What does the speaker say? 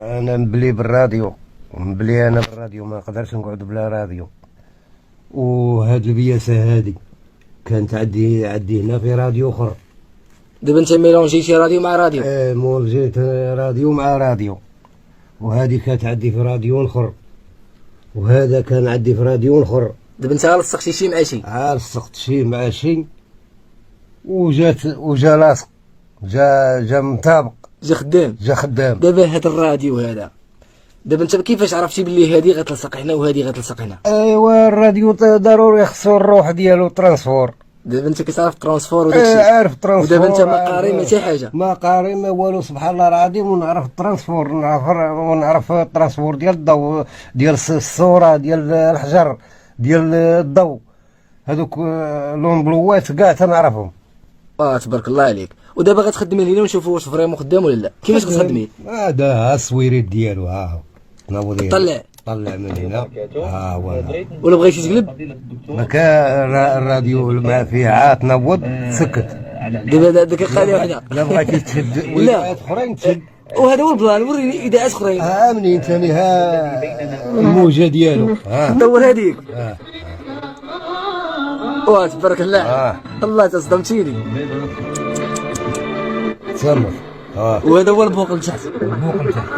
انا مبلي بالراديو، مبلي انا بالراديو، ما نقدرش نقعد بلا راديو. وهاد البياسه هادي كانت عندي هنا في راديو اخر. دابا انت ميلونجيتي راديو مع راديو. مولجيت راديو مع راديو، وهذه كانت عندي في راديو اخر، وهذا كان عندي في راديو اخر. دابا انت لصقتي شي مع شي. لصقت شي مع شي، وجا لاصق، جا مطابق، جا خدام. دابا هذا الراديو هذا، دابا انت كيفاش عرفتي بلي هذه غتلصق هنا وهذه غتلصق هنا؟ ايوا الراديو ضروري خصو الروح ديالو ترانسفور. دابا انت كتعرف الترانسفور وداكشي. عارف الترانسفور. ودابا انت ما قاري ما حتى حاجه. ما قاري ما والو، سبحان الله العظيم. ونعرف الترانسفور، ونعرف الترانسفور ديال الضوء، ديال الصوره، ديال الحجر، ديال الضوء، هذوك لونبلوات كاع تنعرفهم. تبارك الله عليك. ودابا غتخدمي هنا ونشوفوا واش فريمون خدام ولا لا. كيفاش غتخدمي؟ هذا ها الصويريت ديالو، ها ناوض طلع من هنا، ها هو. ولا بغيتي تقلب؟ ما كان الراديو ما فيه عاد تنوض سكت. دابا دقيقه وحده. لا بغيتي تشد ولايات اخرين تشد. وهذا هو البلان. وريني اذاعات اخرين. منين ثاني ها الموجه ديالو، دور هذيك. تبارك الله. الله تصدمتيني. تصنف. وهذا هو البوق لتحت. البوق لتحت.